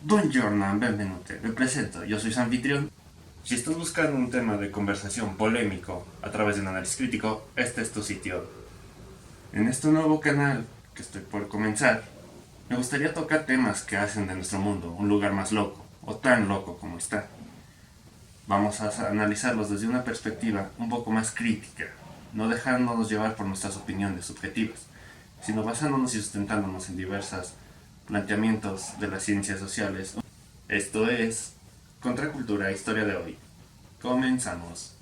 Buongiorno, benvenute, me presento, yo soy su anfitrión. Si estás buscando un tema de conversación polémico a través de un análisis crítico, este es tu sitio. En este nuevo canal que estoy por comenzar, me gustaría tocar temas que hacen de nuestro mundo un lugar más loco, o tan loco como está. Vamos a analizarlos desde una perspectiva un poco más crítica, no dejándonos llevar por nuestras opiniones subjetivas, sino basándonos y sustentándonos en diversos planteamientos de las ciencias sociales. Esto es Contracultura, Historia de hoy. Comenzamos.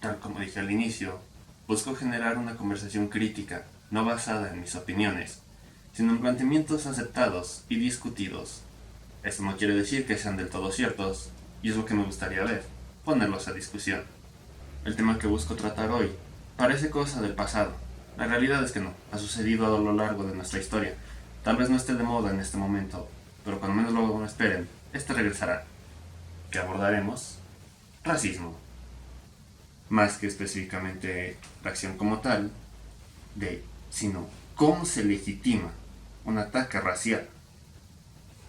Tal como dije al inicio, busco generar una conversación crítica, no basada en mis opiniones, sino en planteamientos aceptados y discutidos. Esto no quiere decir que sean del todo ciertos, y es lo que me gustaría ver, ponerlos a discusión. El tema que busco tratar hoy parece cosa del pasado. La realidad es que no, ha sucedido a lo largo de nuestra historia. Tal vez no esté de moda en este momento, pero cuando menos lo esperen, este regresará. ¿Qué abordaremos? Racismo. Más que específicamente la acción como tal, sino cómo se legitima un ataque racial.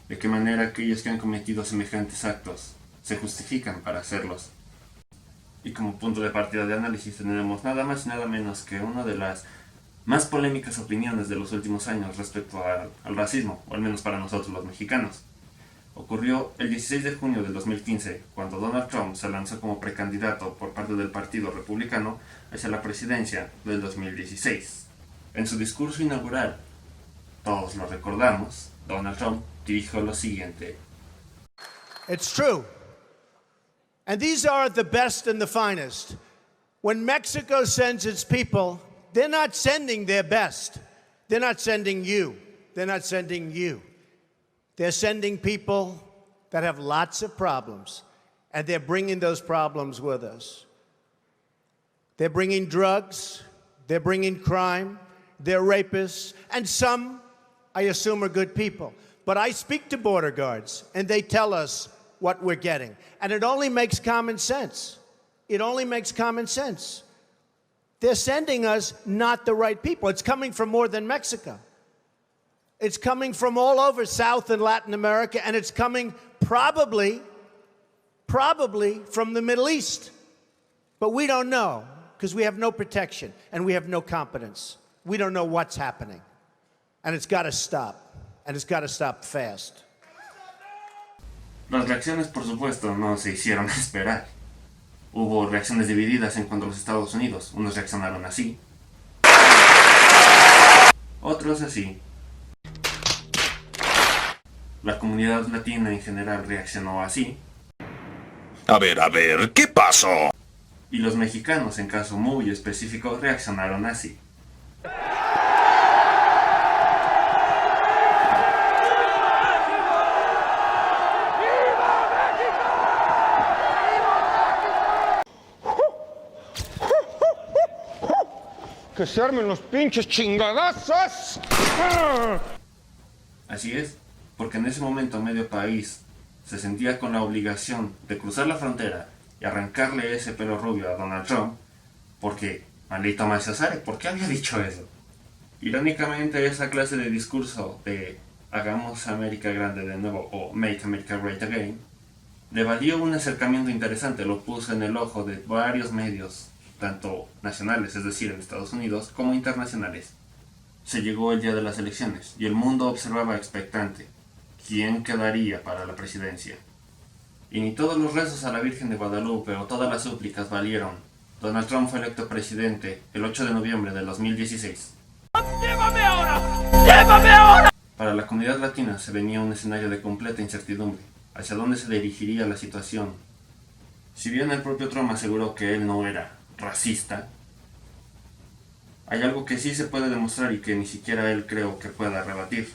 De qué manera aquellos que han cometido semejantes actos se justifican para hacerlos. Y como punto de partida de análisis tenemos nada más y nada menos que una de las más polémicas opiniones de los últimos años respecto al racismo, o al menos para nosotros los mexicanos. Ocurrió el 16 de junio del 2015, cuando Donald Trump se lanzó como precandidato por parte del Partido Republicano hacia la presidencia del 2016. En su discurso inaugural, todos lo recordamos, Donald Trump dijo lo siguiente. It's true. And these are the best and the finest. When Mexico sends its people, they're not sending their best. They're not sending you. They're not sending you. They're sending people that have lots of problems, and they're bringing those problems with us. They're bringing drugs, they're bringing crime, they're rapists, and some, I assume, are good people. But I speak to border guards, and they tell us what we're getting. And it only makes common sense. It only makes common sense. They're sending us not the right people. It's coming from more than Mexico. It's coming from all over South and Latin America, and it's coming probably from the Middle East. But we don't know, because we have no protection, and we have no competence. We don't know what's happening. And it's got to stop, and it's got to stop fast. Las reacciones, por supuesto, no se hicieron esperar. Hubo reacciones divididas en cuanto a los Estados Unidos. Unos reaccionaron así, otros así. La comunidad latina en general reaccionó así. A ver, ¿qué pasó? Y los mexicanos, en caso muy específico, reaccionaron así. ¡Que se armen los pinches chingadazos! Así es, porque en ese momento medio país se sentía con la obligación de cruzar la frontera y arrancarle ese pelo rubio a Donald Trump, porque, maldito Macio Sare, ¿por qué había dicho eso? Irónicamente, esa clase de discurso de hagamos América grande de nuevo o Make America Great Again, le valió un acercamiento interesante, lo puso en el ojo de varios medios, tanto nacionales, es decir, en Estados Unidos, como internacionales. Se llegó el día de las elecciones y el mundo observaba expectante quién quedaría para la presidencia. Y ni todos los rezos a la Virgen de Guadalupe o todas las súplicas valieron. Donald Trump fue electo presidente el 8 de noviembre del 2016. ¡Llévame ahora! ¡Llévame ahora! Para la comunidad latina se venía un escenario de completa incertidumbre, hacia dónde se dirigiría la situación. Si bien el propio Trump aseguró que él no era racista, hay algo que sí se puede demostrar y que ni siquiera él creo que pueda rebatir.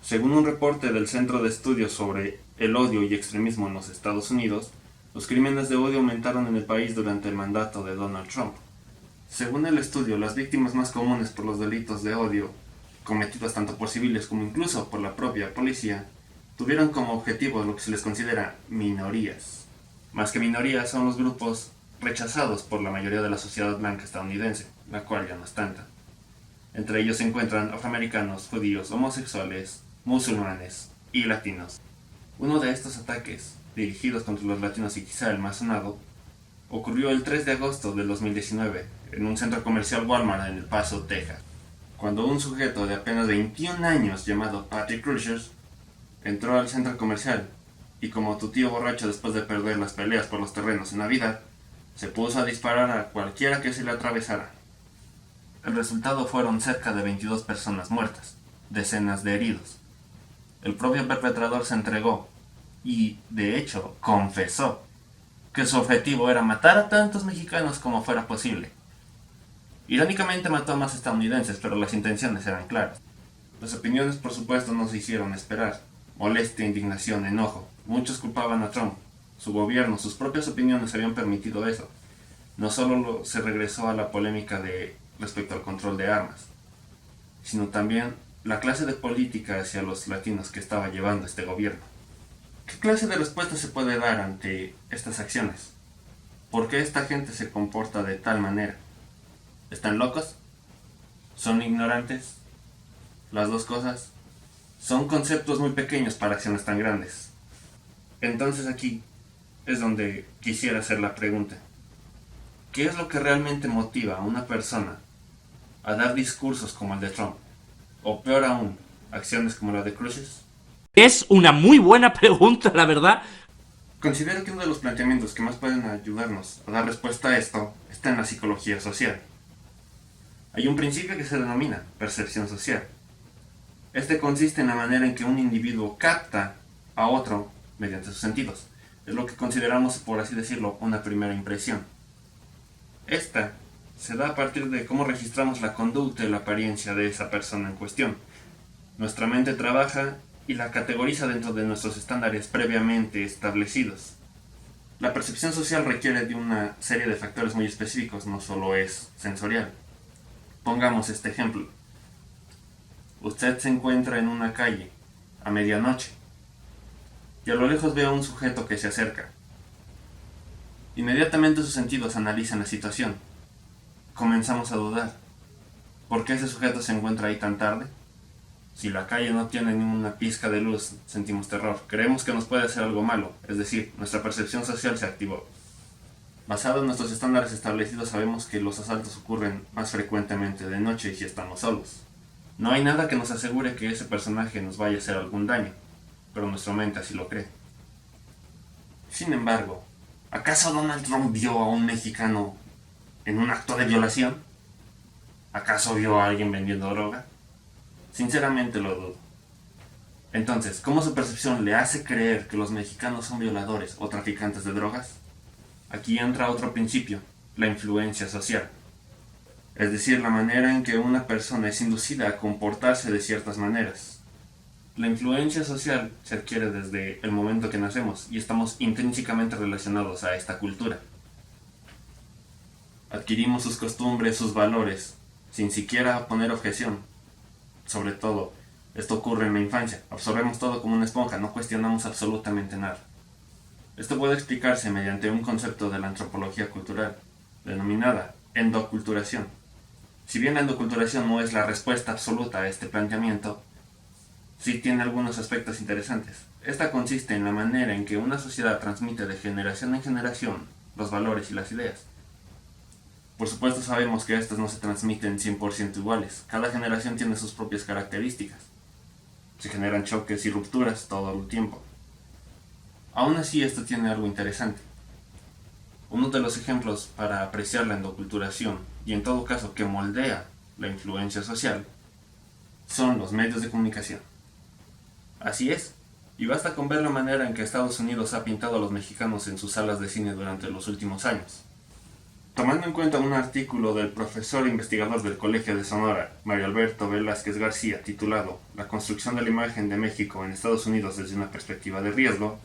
Según un reporte del Centro de Estudios sobre el Odio y Extremismo en los Estados Unidos, los crímenes de odio aumentaron en el país durante el mandato de Donald Trump. Según el estudio, las víctimas más comunes por los delitos de odio, cometidos tanto por civiles como incluso por la propia policía, tuvieron como objetivo lo que se les considera minorías. Más que minorías son los grupos rechazados por la mayoría de la sociedad blanca estadounidense, la cual ya no es tanta. Entre ellos se encuentran afroamericanos, judíos, homosexuales, musulmanes y latinos. Uno de estos ataques, dirigidos contra los latinos y quizá el más sonado, ocurrió el 3 de agosto del 2019 en un centro comercial Walmart en El Paso, Texas, cuando un sujeto de apenas 21 años llamado Patrick Crushers entró al centro comercial y, como tu tío borracho después de perder las peleas por los terrenos en Navidad, se puso a disparar a cualquiera que se le atravesara. El resultado fueron cerca de 22 personas muertas, decenas de heridos. El propio perpetrador se entregó y, de hecho, confesó que su objetivo era matar a tantos mexicanos como fuera posible. Irónicamente mató a más estadounidenses, pero las intenciones eran claras. Las opiniones, por supuesto, no se hicieron esperar. Molestia, indignación, enojo. Muchos culpaban a Trump. Su gobierno, sus propias opiniones habían permitido eso. No solo se regresó a la polémica respecto al control de armas, sino también la clase de política hacia los latinos que estaba llevando este gobierno. ¿Qué clase de respuesta se puede dar ante estas acciones? ¿Por qué esta gente se comporta de tal manera? ¿Están locos? ¿Son ignorantes? Las dos cosas. Son conceptos muy pequeños para acciones tan grandes. Entonces aquí es donde quisiera hacer la pregunta. ¿Qué es lo que realmente motiva a una persona a dar discursos como el de Trump? O peor aún, acciones como la de Crushers. Es una muy buena pregunta, la verdad. Considero que uno de los planteamientos que más pueden ayudarnos a dar respuesta a esto está en la psicología social. Hay un principio que se denomina percepción social. Este consiste en la manera en que un individuo capta a otro mediante sus sentidos. Es lo que consideramos, por así decirlo, una primera impresión. Esta se da a partir de cómo registramos la conducta y la apariencia de esa persona en cuestión. Nuestra mente trabaja y la categoriza dentro de nuestros estándares previamente establecidos. La percepción social requiere de una serie de factores muy específicos, no solo es sensorial. Pongamos este ejemplo. Usted se encuentra en una calle a medianoche y a lo lejos ve a un sujeto que se acerca. Inmediatamente sus sentidos analizan la situación. Comenzamos a dudar. ¿Por qué ese sujeto se encuentra ahí tan tarde? Si la calle no tiene ni una pizca de luz, sentimos terror. Creemos que nos puede hacer algo malo, es decir, nuestra percepción social se activó. Basado en nuestros estándares establecidos, sabemos que los asaltos ocurren más frecuentemente de noche y si estamos solos. No hay nada que nos asegure que ese personaje nos vaya a hacer algún daño, pero nuestra mente así lo cree. Sin embargo, ¿acaso Donald Trump vio a un mexicano en un acto de violación? ¿Acaso vio a alguien vendiendo droga? Sinceramente lo dudo. Entonces, ¿cómo su percepción le hace creer que los mexicanos son violadores o traficantes de drogas? Aquí entra otro principio, la influencia social. Es decir, la manera en que una persona es inducida a comportarse de ciertas maneras. La influencia social se adquiere desde el momento que nacemos y estamos intrínsecamente relacionados a esta cultura. Adquirimos sus costumbres, sus valores, sin siquiera poner objeción. Sobre todo, esto ocurre en la infancia. Absorbemos todo como una esponja, no cuestionamos absolutamente nada. Esto puede explicarse mediante un concepto de la antropología cultural, denominada endoculturación. Si bien la endoculturación no es la respuesta absoluta a este planteamiento, sí tiene algunos aspectos interesantes. Esta consiste en la manera en que una sociedad transmite de generación en generación los valores y las ideas. Por supuesto sabemos que estas no se transmiten 100% iguales. Cada generación tiene sus propias características. Se generan choques y rupturas todo el tiempo. Aún así, esto tiene algo interesante. Uno de los ejemplos para apreciar la endoculturación, y en todo caso que moldea la influencia social, son los medios de comunicación. Así es, y basta con ver la manera en que Estados Unidos ha pintado a los mexicanos en sus salas de cine durante los últimos años. Tomando en cuenta un artículo del profesor investigador del Colegio de Sonora, Mario Alberto Velázquez García, titulado La construcción de la imagen de México en Estados Unidos desde una perspectiva de riesgo,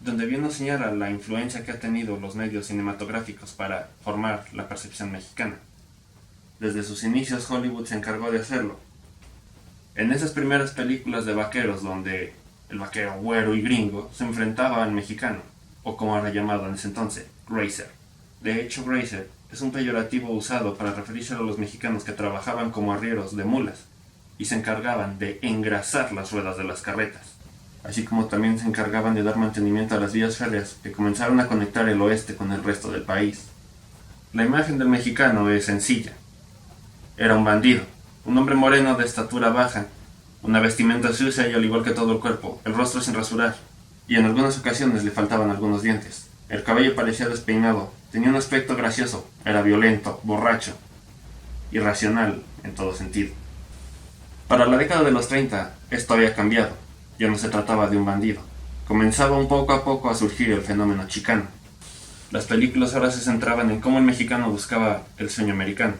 donde bien nos señala la influencia que ha tenido los medios cinematográficos para formar la percepción mexicana. Desde sus inicios Hollywood se encargó de hacerlo. En esas primeras películas de vaqueros donde el vaquero güero y gringo se enfrentaba al mexicano, o como era llamado en ese entonces, Grazer. De hecho, Grazer es un peyorativo usado para referirse a los mexicanos que trabajaban como arrieros de mulas y se encargaban de engrasar las ruedas de las carretas, así como también se encargaban de dar mantenimiento a las vías férreas que comenzaron a conectar el oeste con el resto del país. La imagen del mexicano es sencilla. Era un bandido, un hombre moreno de estatura baja, una vestimenta sucia y al igual que todo el cuerpo, el rostro sin rasurar, y en algunas ocasiones le faltaban algunos dientes. El cabello parecía despeinado, tenía un aspecto gracioso, era violento, borracho, irracional en todo sentido. Para la década de los 30, esto había cambiado, ya no se trataba de un bandido. Comenzaba un poco a poco a surgir el fenómeno chicano. Las películas ahora se centraban en cómo el mexicano buscaba el sueño americano.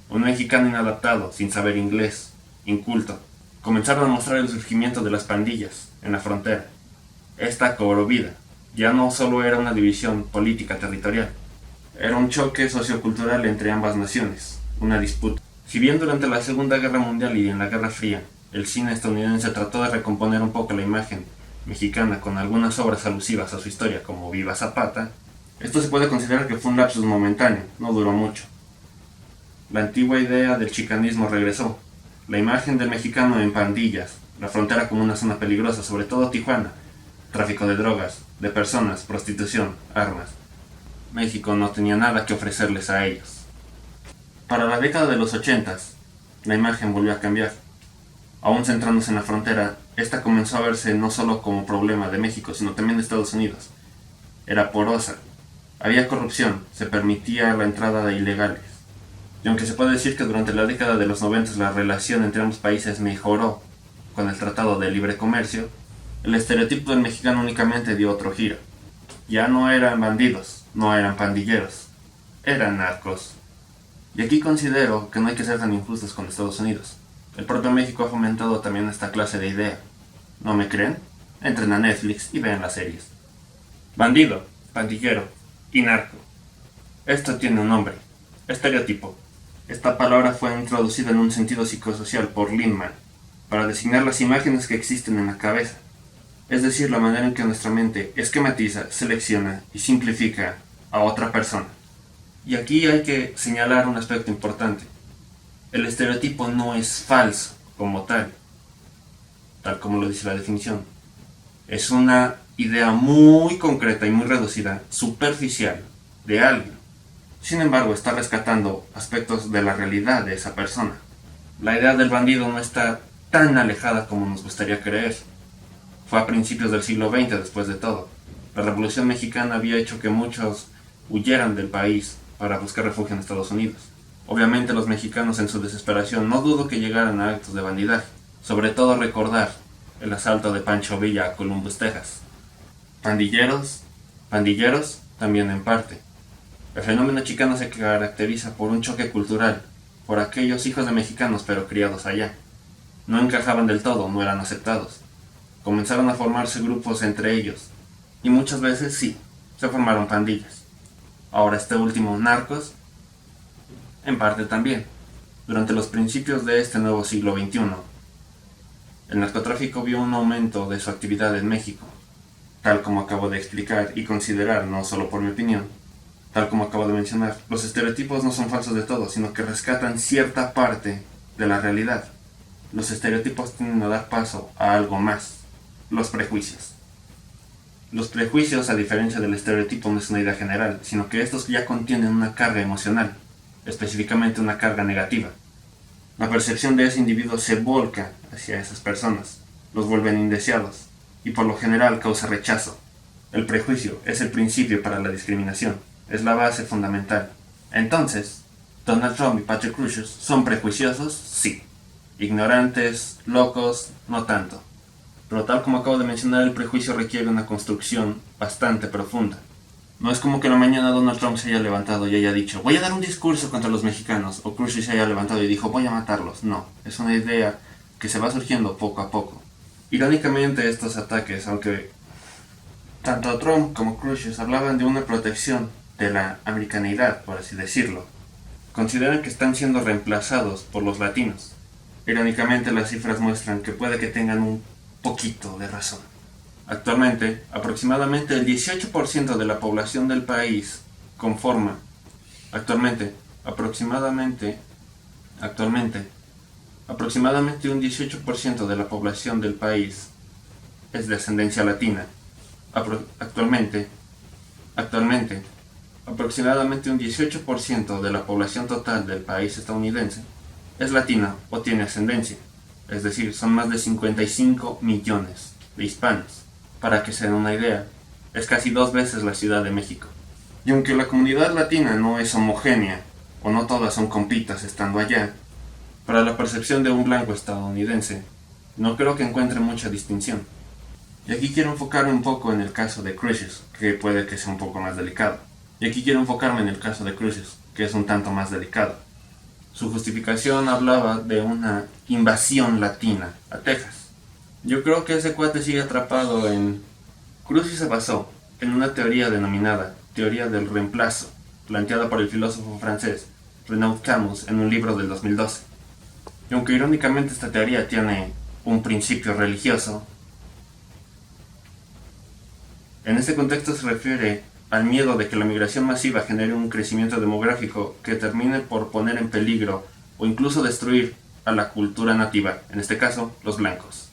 Un mexicano inadaptado, sin saber inglés, inculto. Comenzaron a mostrar el surgimiento de las pandillas en la frontera. Esta cobró vida. Ya no solo era una división política territorial, era un choque sociocultural entre ambas naciones, una disputa. Si bien durante la Segunda Guerra Mundial y en la Guerra Fría, el cine estadounidense trató de recomponer un poco la imagen mexicana con algunas obras alusivas a su historia como Viva Zapata, esto se puede considerar que fue un lapsus momentáneo, no duró mucho. La antigua idea del chicanismo regresó. La imagen del mexicano en pandillas, la frontera como una zona peligrosa, sobre todo Tijuana, tráfico de drogas, de personas, prostitución, armas. México no tenía nada que ofrecerles a ellos. Para la década de los 80, la imagen volvió a cambiar. Aún centrándose en la frontera, esta comenzó a verse no solo como problema de México, sino también de Estados Unidos. Era porosa. Había corrupción, se permitía la entrada de ilegales. Y aunque se puede decir que durante la década de los 90 la relación entre ambos países mejoró con el Tratado de Libre Comercio, el estereotipo del mexicano únicamente dio otro giro. Ya no eran bandidos, no eran pandilleros, eran narcos. Y aquí considero que no hay que ser tan injustos con Estados Unidos. El propio México ha fomentado también esta clase de idea. ¿No me creen? Entren a Netflix y vean las series. Bandido, pandillero y narco. Esto tiene un nombre, estereotipo. Esta palabra fue introducida en un sentido psicosocial por Lindemann para designar las imágenes que existen en la cabeza. Es decir, la manera en que nuestra mente esquematiza, selecciona y simplifica a otra persona. Y aquí hay que señalar un aspecto importante. El estereotipo no es falso como tal como lo dice la definición. Es una idea muy concreta y muy reducida, superficial, de alguien. Sin embargo, está rescatando aspectos de la realidad de esa persona. La idea del bandido no está tan alejada como nos gustaría creer. Fue a principios del siglo XX, después de todo. La Revolución Mexicana había hecho que muchos huyeran del país para buscar refugio en Estados Unidos. Obviamente los mexicanos en su desesperación no dudo que llegaran a actos de bandidaje. Sobre todo recordar el asalto de Pancho Villa a Columbus, Texas. Pandilleros también en parte. El fenómeno chicano se caracteriza por un choque cultural, por aquellos hijos de mexicanos pero criados allá. No encajaban del todo, no eran aceptados. Comenzaron a formarse grupos entre ellos, y muchas veces sí, se formaron pandillas. Ahora este último, narcos, en parte también. Durante los principios de este nuevo siglo XXI, el narcotráfico vio un aumento de su actividad en México, tal como acabo de explicar y considerar, no solo por mi opinión, tal como acabo de mencionar. Los estereotipos no son falsos de todo, sino que rescatan cierta parte de la realidad. Los estereotipos tienden a dar paso a algo más, los prejuicios. Los prejuicios, a diferencia del estereotipo, no es una idea general, sino que estos ya contienen una carga emocional, específicamente una carga negativa. La percepción de ese individuo se volca hacia esas personas, los vuelven indeseados, y por lo general causa rechazo. El prejuicio es el principio para la discriminación, es la base fundamental. Entonces, ¿Donald Trump y Patrick Cruises son prejuiciosos? Sí. Ignorantes, locos, no tanto. Pero tal como acabo de mencionar, el prejuicio requiere una construcción bastante profunda. No es como que en la mañana Donald Trump se haya levantado y haya dicho voy a dar un discurso contra los mexicanos, o Khrushchev se haya levantado y dijo voy a matarlos. No, es una idea que se va surgiendo poco a poco. Irónicamente, estos ataques, aunque tanto Trump como Khrushchev hablaban de una protección de la americanidad, por así decirlo, consideran que están siendo reemplazados por los latinos. Irónicamente, las cifras muestran que puede que tengan un poquito de razón. Actualmente, aproximadamente el 18% de la población del país conforma. Aproximadamente un 18% de la población del país es de ascendencia latina. Actualmente, aproximadamente un 18% de la población total del país estadounidense es latina o tiene ascendencia. Es decir, son más de 55 millones de hispanos. Para que se den una idea, es casi 2 veces la Ciudad de México. Y aunque la comunidad latina no es homogénea, o no todas son compitas estando allá, para la percepción de un blanco estadounidense, no creo que encuentre mucha distinción. Y aquí quiero enfocarme un poco en el caso de Khrushchev, que puede que sea un poco más delicado. Y aquí quiero enfocarme en el caso de Khrushchev, que es un tanto más delicado. Su justificación hablaba de una invasión latina a Texas. Yo creo que ese cuate sigue atrapado en... Khrushchev se basó en una teoría denominada teoría del reemplazo, planteada por el filósofo francés Renaud Camus en un libro del 2012. Y aunque irónicamente esta teoría tiene un principio religioso, en este contexto se refiere al miedo de que la migración masiva genere un crecimiento demográfico que termine por poner en peligro o incluso destruir a la cultura nativa, en este caso, los blancos.